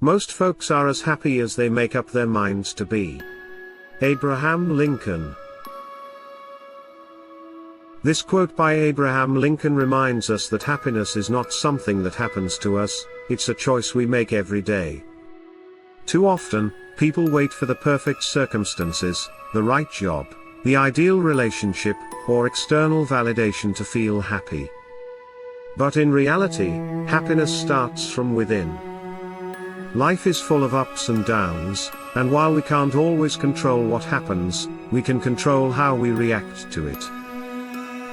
Most folks are as happy as they make up their minds to be. Abraham Lincoln. This quote by Abraham Lincoln reminds us that happiness is not something that happens to us, it's a choice we make every day. Too often, people wait for the perfect circumstances, the right job, the ideal relationship, or external validation to feel happy. But in reality, happiness starts from within. Life is full of ups and downs, and while we can't always control what happens, we can control how we react to it.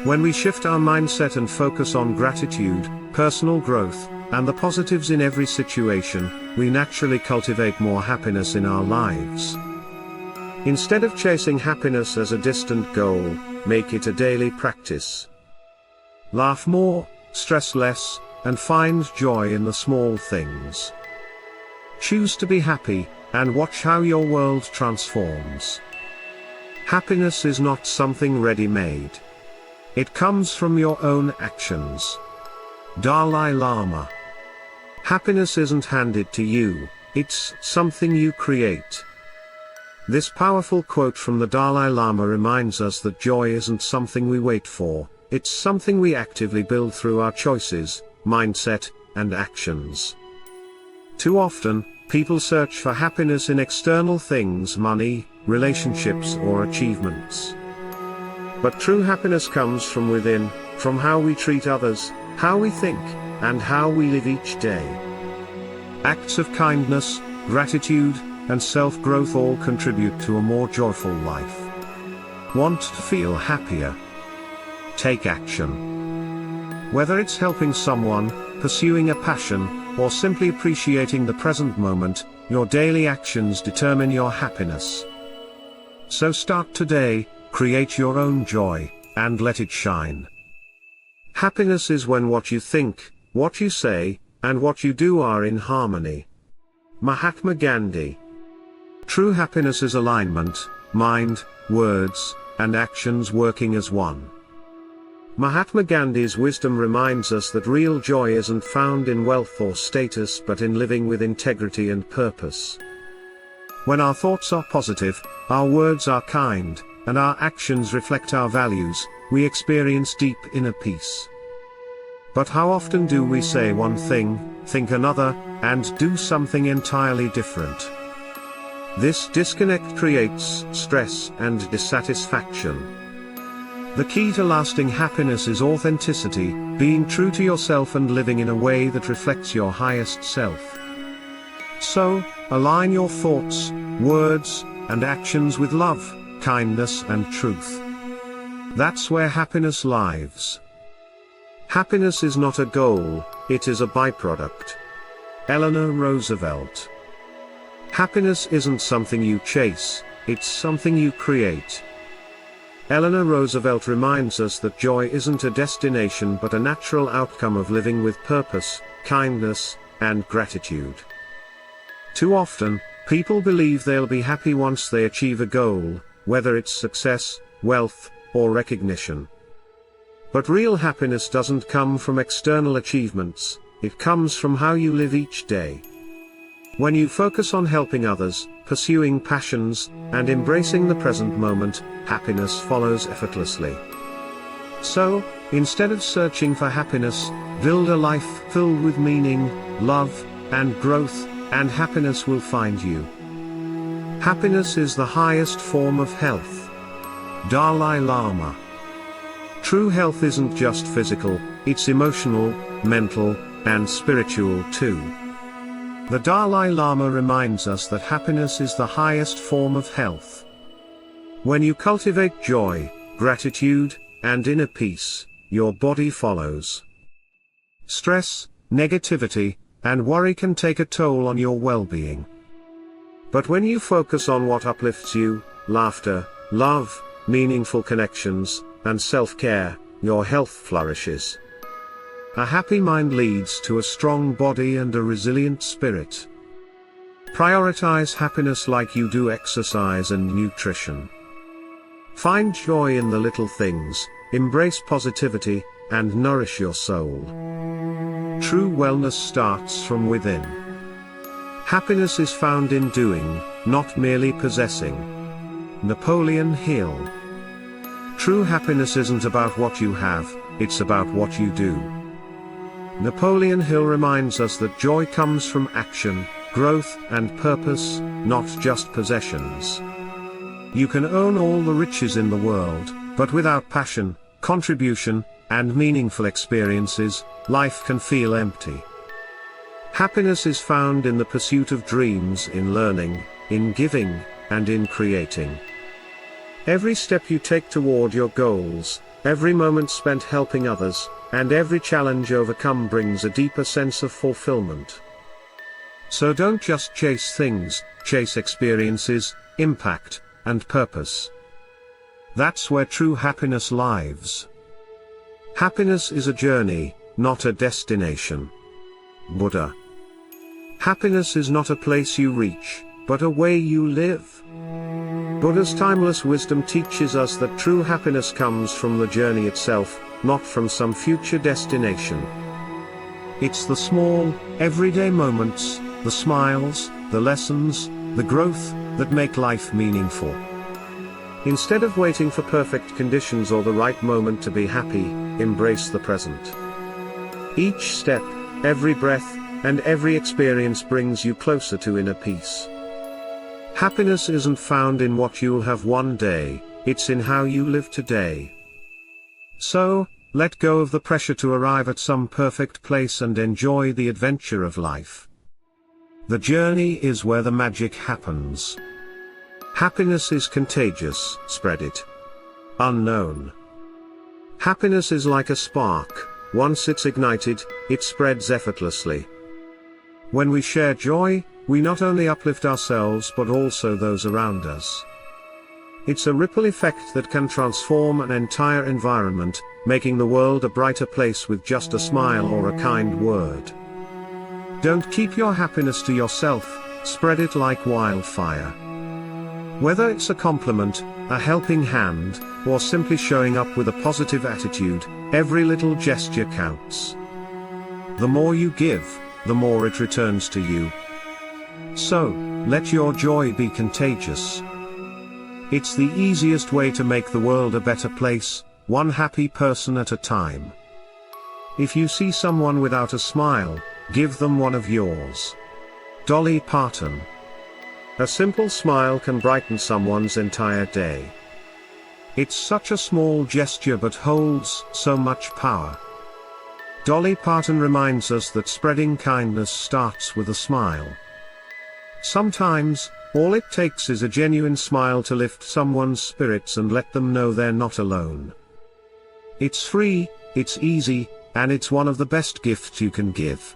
When we shift our mindset and focus on gratitude, personal growth, and the positives in every situation, we naturally cultivate more happiness in our lives. Instead of chasing happiness as a distant goal, make it a daily practice. Laugh more, stress less, and find joy in the small things. Choose to be happy, and watch how your world transforms. Happiness is not something ready-made. It comes from your own actions. Dalai Lama. Happiness isn't handed to you, it's something you create. This powerful quote from the Dalai Lama reminds us that joy isn't something we wait for, it's something we actively build through our choices, mindset, and actions. Too often, people search for happiness in external things, money, relationships, or achievements. But true happiness comes from within, from how we treat others, how we think, and how we live each day. Acts of kindness, gratitude, and self-growth all contribute to a more joyful life. Want to feel happier? Take action. Whether it's helping someone, pursuing a passion, or simply appreciating the present moment, your daily actions determine your happiness. So start today, create your own joy, and let it shine. Happiness is when what you think, what you say, and what you do are in harmony. Mahatma Gandhi. True happiness is alignment, mind, words, and actions working as one. Mahatma Gandhi's wisdom reminds us that real joy isn't found in wealth or status but in living with integrity and purpose. When our thoughts are positive, our words are kind, and our actions reflect our values, we experience deep inner peace. But how often do we say one thing, think another, and do something entirely different? This disconnect creates stress and dissatisfaction. The key to lasting happiness is authenticity, being true to yourself and living in a way that reflects your highest self. So, align your thoughts, words, and actions with love, kindness, and truth. That's where happiness lives. Happiness is not a goal, it is a byproduct. Eleanor Roosevelt. Happiness isn't something you chase, it's something you create. Eleanor Roosevelt reminds us that joy isn't a destination but a natural outcome of living with purpose, kindness, and gratitude. Too often, people believe they'll be happy once they achieve a goal, whether it's success, wealth, or recognition. But real happiness doesn't come from external achievements, it comes from how you live each day. When you focus on helping others, pursuing passions, and embracing the present moment, happiness follows effortlessly. So, instead of searching for happiness, build a life filled with meaning, love, and growth, and happiness will find you. Happiness is the highest form of health. Dalai Lama. True health isn't just physical, it's emotional, mental, and spiritual too. The Dalai Lama reminds us that happiness is the highest form of health. When you cultivate joy, gratitude, and inner peace, your body follows. Stress, negativity, and worry can take a toll on your well-being. But when you focus on what uplifts you, laughter, love, meaningful connections, and self-care, your health flourishes. A happy mind leads to a strong body and a resilient spirit. Prioritize happiness like you do exercise and nutrition. Find joy in the little things, embrace positivity, and nourish your soul. True wellness starts from within. Happiness is found in doing, not merely possessing. Napoleon Hill. True happiness isn't about what you have, it's about what you do. Napoleon Hill reminds us that joy comes from action, growth, and purpose, not just possessions. You can own all the riches in the world, but without passion, contribution, and meaningful experiences, life can feel empty. Happiness is found in the pursuit of dreams, in learning, in giving, and in creating. Every step you take toward your goals, every moment spent helping others, and every challenge overcome brings a deeper sense of fulfillment. So don't just chase things, chase experiences, impact, and purpose. That's where true happiness lives. Happiness is a journey, not a destination. Buddha. Happiness is not a place you reach, but a way you live. Buddha's timeless wisdom teaches us that true happiness comes from the journey itself, not from some future destination. It's the small, everyday moments, the smiles, the lessons, the growth, that make life meaningful. Instead of waiting for perfect conditions or the right moment to be happy, embrace the present. Each step, every breath, and every experience brings you closer to inner peace. Happiness isn't found in what you'll have one day, it's in how you live today. So, let go of the pressure to arrive at some perfect place and enjoy the adventure of life. The journey is where the magic happens. Happiness is contagious, spread it. Unknown. Happiness is like a spark, once it's ignited, it spreads effortlessly. When we share joy, we not only uplift ourselves but also those around us. It's a ripple effect that can transform an entire environment, making the world a brighter place with just a smile or a kind word. Don't keep your happiness to yourself, spread it like wildfire. Whether it's a compliment, a helping hand, or simply showing up with a positive attitude, every little gesture counts. The more you give, the more it returns to you. So, let your joy be contagious. It's the easiest way to make the world a better place, one happy person at a time. If you see someone without a smile, give them one of yours. Dolly Parton. A simple smile can brighten someone's entire day. It's such a small gesture but holds so much power. Dolly Parton reminds us that spreading kindness starts with a smile. Sometimes, all it takes is a genuine smile to lift someone's spirits and let them know they're not alone. It's free, it's easy, and it's one of the best gifts you can give.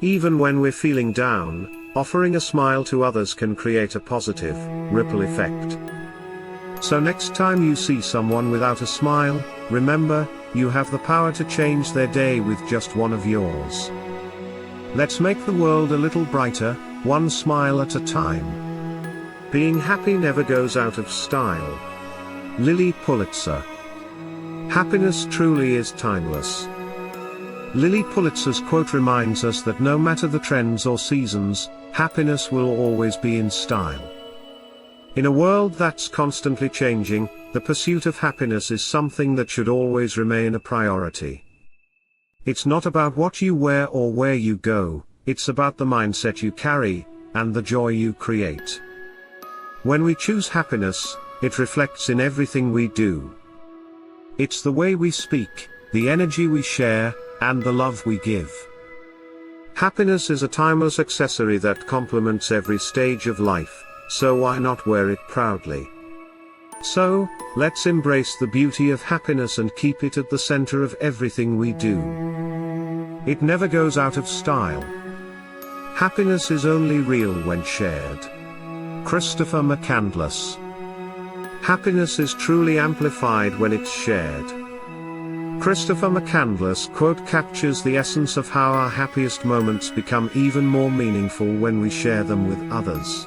Even when we're feeling down, offering a smile to others can create a positive, ripple effect. So next time you see someone without a smile, remember, you have the power to change their day with just one of yours. Let's make the world a little brighter, one smile at a time. Being happy never goes out of style. Lily Pulitzer. Happiness truly is timeless. Lily Pulitzer's quote reminds us that no matter the trends or seasons, happiness will always be in style. In a world that's constantly changing, the pursuit of happiness is something that should always remain a priority. It's not about what you wear or where you go, it's about the mindset you carry, and the joy you create. When we choose happiness, it reflects in everything we do. It's the way we speak, the energy we share, and the love we give. Happiness is a timeless accessory that complements every stage of life, so why not wear it proudly? So, let's embrace the beauty of happiness and keep it at the center of everything we do. It never goes out of style. Happiness is only real when shared. Christopher McCandless. Happiness is truly amplified when it's shared. Christopher McCandless' quote captures the essence of how our happiest moments become even more meaningful when we share them with others.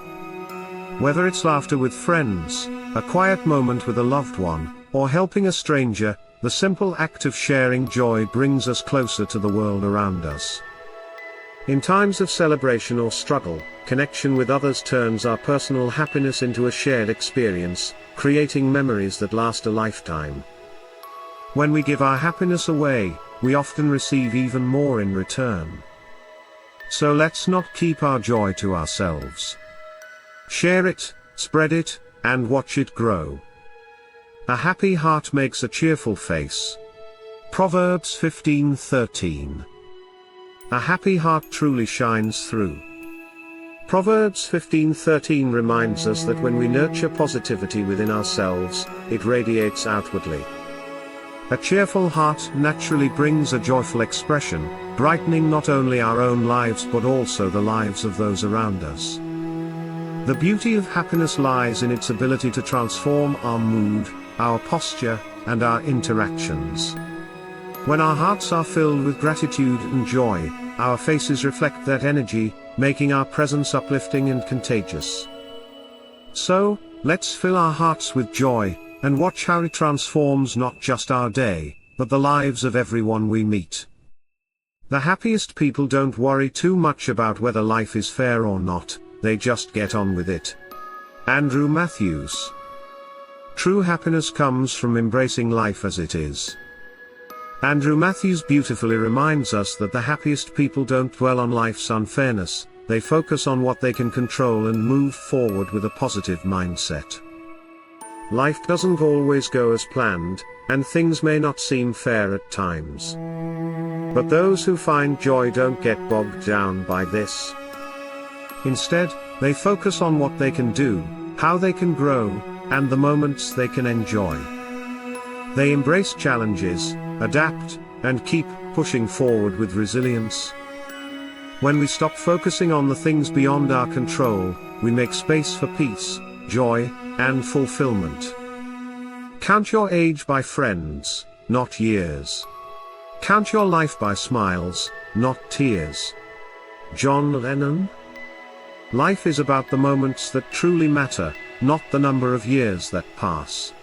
Whether it's laughter with friends, a quiet moment with a loved one, or helping a stranger, the simple act of sharing joy brings us closer to the world around us. In times of celebration or struggle, connection with others turns our personal happiness into a shared experience, creating memories that last a lifetime. When we give our happiness away, we often receive even more in return. So let's not keep our joy to ourselves. Share it, spread it, and watch it grow. A happy heart makes a cheerful face. Proverbs 15:13. A happy heart truly shines through. Proverbs 15:13 reminds us that when we nurture positivity within ourselves, it radiates outwardly. A cheerful heart naturally brings a joyful expression, brightening not only our own lives but also the lives of those around us. The beauty of happiness lies in its ability to transform our mood, our posture, and our interactions. When our hearts are filled with gratitude and joy, our faces reflect that energy, making our presence uplifting and contagious. So, let's fill our hearts with joy, and watch how it transforms not just our day, but the lives of everyone we meet. The happiest people don't worry too much about whether life is fair or not, they just get on with it. Andrew Matthews. True happiness comes from embracing life as it is. Andrew Matthews beautifully reminds us that the happiest people don't dwell on life's unfairness, they focus on what they can control and move forward with a positive mindset. Life doesn't always go as planned, and things may not seem fair at times. But those who find joy don't get bogged down by this. Instead, they focus on what they can do, how they can grow, and the moments they can enjoy. They embrace challenges, adapt, and keep pushing forward with resilience. When we stop focusing on the things beyond our control, we make space for peace, joy, and fulfillment. Count your age by friends, not years. Count your life by smiles, not tears. John Lennon? Life is about the moments that truly matter, not the number of years that pass.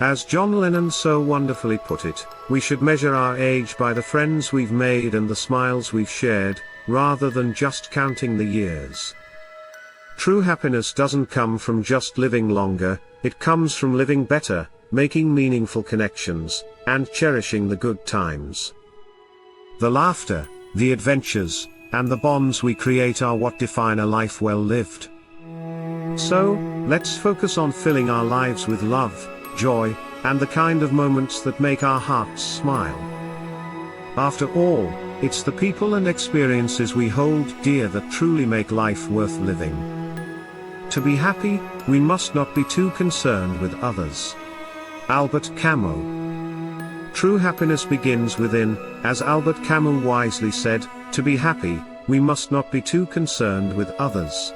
As John Lennon so wonderfully put it, we should measure our age by the friends we've made and the smiles we've shared, rather than just counting the years. True happiness doesn't come from just living longer, it comes from living better, making meaningful connections, and cherishing the good times. The laughter, the adventures, and the bonds we create are what define a life well lived. So, let's focus on filling our lives with love, joy, and the kind of moments that make our hearts smile. After all, it's the people and experiences we hold dear that truly make life worth living. To be happy, we must not be too concerned with others. Albert Camus. True happiness begins within, as Albert Camus wisely said, to be happy, we must not be too concerned with others.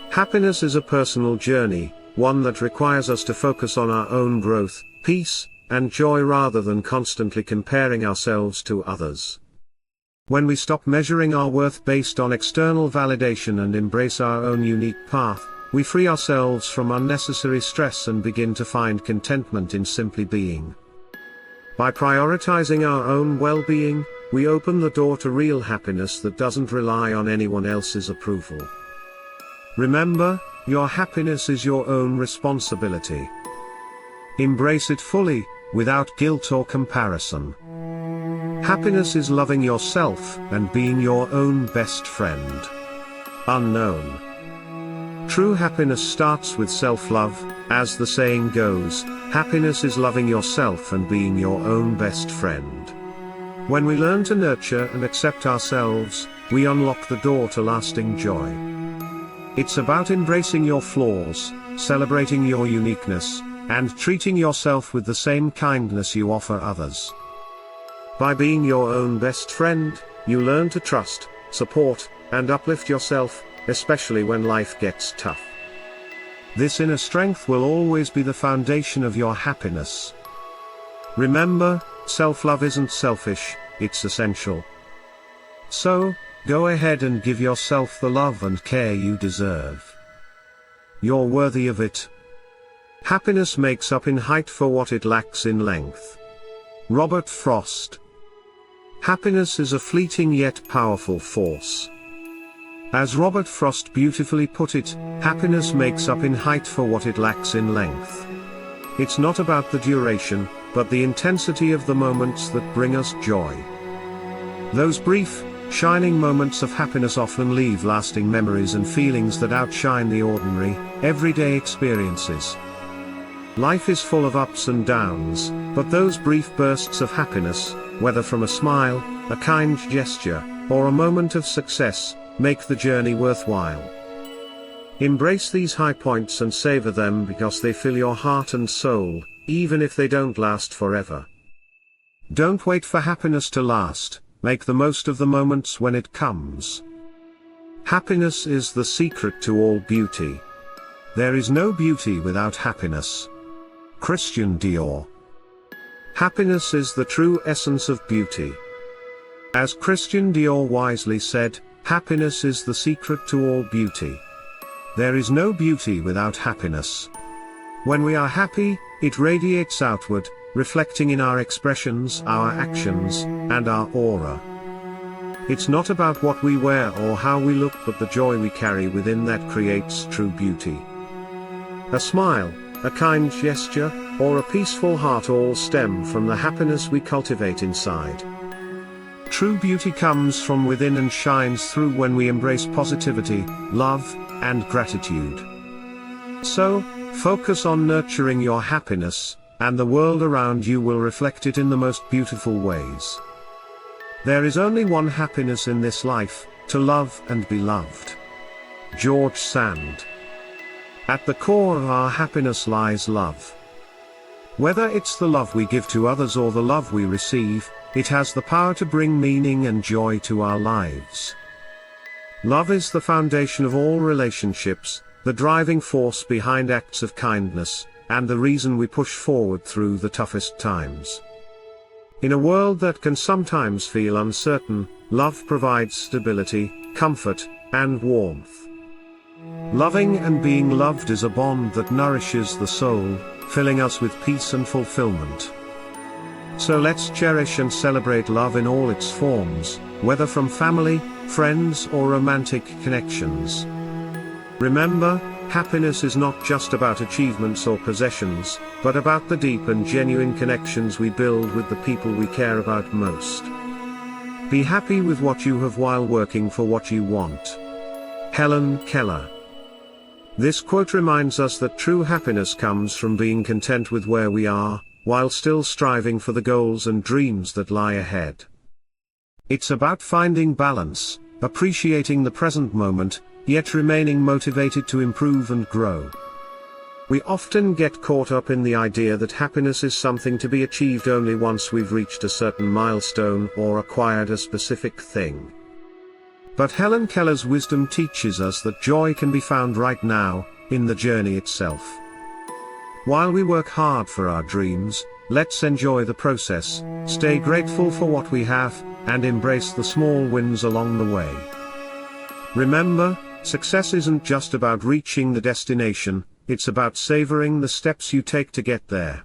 Happiness is a personal journey, one that requires us to focus on our own growth, peace, and joy rather than constantly comparing ourselves to others. When we stop measuring our worth based on external validation and embrace our own unique path, we free ourselves from unnecessary stress and begin to find contentment in simply being. By prioritizing our own well-being, we open the door to real happiness that doesn't rely on anyone else's approval. Remember, your happiness is your own responsibility. Embrace it fully, without guilt or comparison. Happiness is loving yourself and being your own best friend. Unknown. True happiness starts with self-love, as the saying goes, happiness is loving yourself and being your own best friend. When we learn to nurture and accept ourselves, we unlock the door to lasting joy. It's about embracing your flaws, celebrating your uniqueness, and treating yourself with the same kindness you offer others. By being your own best friend, you learn to trust, support, and uplift yourself, especially when life gets tough. This inner strength will always be the foundation of your happiness. Remember, self-love isn't selfish, it's essential. So, go ahead and give yourself the love and care you deserve. You're worthy of it. Happiness makes up in height for what it lacks in length. Robert Frost. Happiness is a fleeting yet powerful force. As Robert Frost beautifully put it, happiness makes up in height for what it lacks in length. It's not about the duration, but the intensity of the moments that bring us joy. Those brief, shining moments of happiness often leave lasting memories and feelings that outshine the ordinary, everyday experiences. Life is full of ups and downs, but those brief bursts of happiness, whether from a smile, a kind gesture, or a moment of success, make the journey worthwhile. Embrace these high points and savor them because they fill your heart and soul, even if they don't last forever. Don't wait for happiness to last, make the most of the moments when it comes. Happiness is the secret to all beauty. There is no beauty without happiness. Christian Dior. Happiness is the true essence of beauty. As Christian Dior wisely said, happiness is the secret to all beauty. There is no beauty without happiness. When we are happy, it radiates outward, reflecting in our expressions, our actions, and our aura. It's not about what we wear or how we look, but the joy we carry within that creates true beauty. A smile, a kind gesture, or a peaceful heart all stem from the happiness we cultivate inside. True beauty comes from within and shines through when we embrace positivity, love, and gratitude. So, focus on nurturing your happiness, and the world around you will reflect it in the most beautiful ways. There is only one happiness in this life, to love and be loved. George Sand. At the core of our happiness lies love. Whether it's the love we give to others or the love we receive, it has the power to bring meaning and joy to our lives. Love is the foundation of all relationships, the driving force behind acts of kindness, and the reason we push forward through the toughest times. In a world that can sometimes feel uncertain, love provides stability, comfort, and warmth. Loving and being loved is a bond that nourishes the soul, filling us with peace and fulfillment. So let's cherish and celebrate love in all its forms, whether from family, friends, or romantic connections. Remember, happiness is not just about achievements or possessions, but about the deep and genuine connections we build with the people we care about most. Be happy with what you have while working for what you want. Helen Keller. This quote reminds us that true happiness comes from being content with where we are, while still striving for the goals and dreams that lie ahead. It's about finding balance, appreciating the present moment, yet remaining motivated to improve and grow. We often get caught up in the idea that happiness is something to be achieved only once we've reached a certain milestone or acquired a specific thing. But Helen Keller's wisdom teaches us that joy can be found right now, in the journey itself. While we work hard for our dreams, let's enjoy the process, stay grateful for what we have, and embrace the small wins along the way. Remember, success isn't just about reaching the destination, it's about savoring the steps you take to get there.